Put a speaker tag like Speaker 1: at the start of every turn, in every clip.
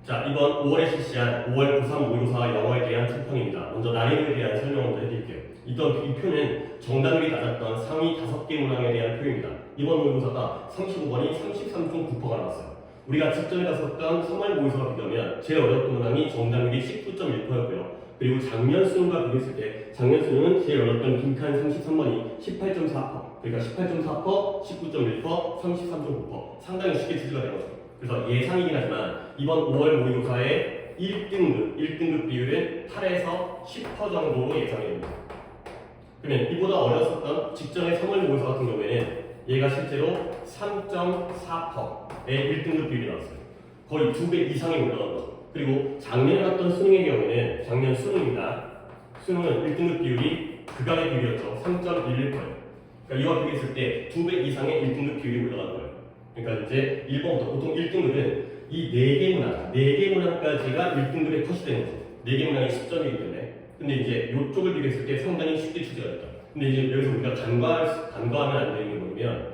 Speaker 1: 자, 이번 5월에 실시한 5월 고3 모의고사 영어에 대한 특강입니다. 먼저 난이도에 대한 설명을 먼저 해드릴게요. 이 표는 정답률이 낮았던 상위 5개 문항에 대한 표입니다. 이번 모의고사가 35번이 33.9%가 나왔어요. 우리가 직전에 갔었던 3월 모의고사와 비교하면 제일 어려웠던 문항이 정답률이 19.1%였고요. 그리고 작년 수능과 비교했을 때 작년 수능은 제일 어려웠던 빈칸 33번이 18.4%, 그러니까 18.4%, 19.1%, 33.9% 상당히 쉽게 출제가 된 거죠. 그래서 예상이긴 하지만 이번 5월 모의고사의 1등급 비율은 8에서 10% 정도로 예상이 됩니다. 그러면 이보다 어렸었던 직전의 3월 모의고사 같은 경우에는 얘가 실제로 3.4%의 1등급 비율이 나왔어요. 거의 2배 이상이 올라간 거죠. 그리고 작년에 갔던 수능의 경우에는 작년 수능입니다. 수능은 1등급 비율이 극악의 비율이었죠. 3.11%예요. 그러니까 이와 비교했을 때 2배 이상의 1등급 비율이 올라간 거예요. 그러니까 이제 1번부터 보통 1등급은 이 4개 문항까지가 1등급의 컷이 되는 거죠. 4개 문항이 10점이기 때문에. 근데 이제 이쪽을 비교했을 때 상당히 쉽게 출제가 됐다. 근데 이제 여기서 우리가 간과하면 안 되는 게 뭐냐면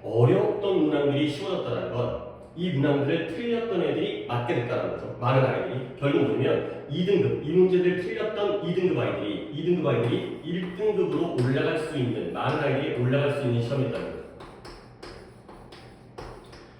Speaker 1: 어려웠던 문항들이 쉬워졌다는 건 이 문항들을 틀렸던 애들이 맞게 됐다는 거죠. 많은 아이들이. 결국 뭐냐면 2등급, 이 문제들 틀렸던 2등급 아이들이 1등급으로 올라갈 수 있는, 많은 아이들이 올라갈 수 있는 시험이었다는 거죠.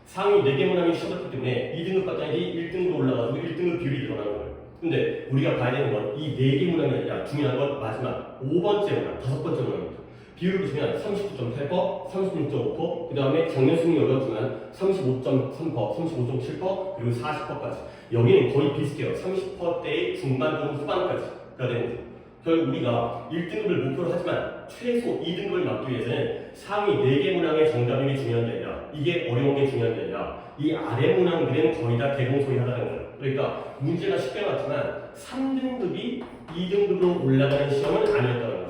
Speaker 1: 상위 4개 문항이 쉬워졌기 때문에 2등급 같은 애들이 1등급으로 올라가고 1등급 비율이 늘어나는 거예요. 근데 우리가 봐야 되는 건 이 4개 문항이 아니라 중요한 건 마지막 5번째 문항, 5번째 문항입니다. 비율을 보시면 39.8%, 36.5%, 그 다음에 작년 수능 어려웠지만 35.3%, 35.7%, 그리고 40%까지. 여기는 거의 비슷해요. 30%대의 중반 또는 후반까지가 되는 거죠. 결국 우리가 1등급을 목표로 하지만 최소 2등급을 막기 위해서는 상위 4개 문항의 정답률이 중요한 게 아니라, 이게 어려운 게 중요한 게 아니라 이 아래 문항들은 거의 다 대공소이하다는 거예요. 그러니까 문제가 쉽게 나왔지만 3등급이 2등급으로 올라가는 시험은 아니었다는 거죠.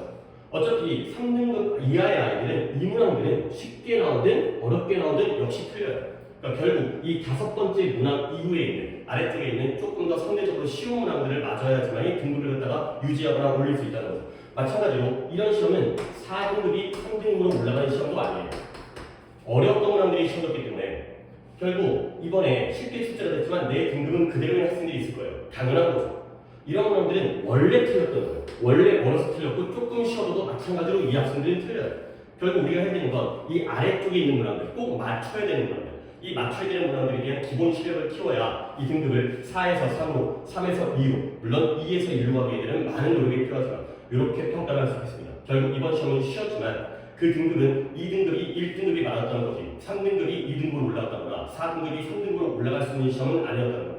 Speaker 1: 어차피 3등급 이하의 아이들은 이 문항들은 쉽게 나오든 어렵게 나오든 역시 틀려요. 그러니까 결국 이 5번째 문항 이후에 있는, 아래쪽에 있는 조금 더 상대적으로 쉬운 문항들을 맞아야지만 이 등급을 갖다가 유지하거나 올릴 수 있다는 거죠. 마찬가지로 이런 시험은 4등급이 3등급으로 올라가는 시험도 아니에요. 어려웠던 문항들이 쉬워졌기 때문에 결국 이번에 쉽게 출제가 됐지만 내 등급은 그대로인 학생들이 있을 거예요. 당연한 거죠. 이런 문항들은 원래 틀렸던 거예요. 원래 어려서 틀렸고 조금 쉬어도 마찬가지로 이 학생들은 틀려요. 결국 우리가 해야 되는 건 이 아래쪽에 있는 문항들, 꼭 맞춰야 되는 문항들, 이 맞춰야 되는 문항들에 대한 기본 실력을 키워야 이 등급을 4에서 3으로, 3에서 2로, 물론 2에서 1로 하게 되는 많은 노력이 필요하지만 이렇게 평가를 할 수 있습니다. 결국 이번 시험은 쉬웠지만 그 등급은 2등급이 1등급이 많았다는 거지, 3등급이 2등급으로 올라갔다거나 4등급이 3등급으로 올라갈 수 있는 시험은 아니었다는 거죠.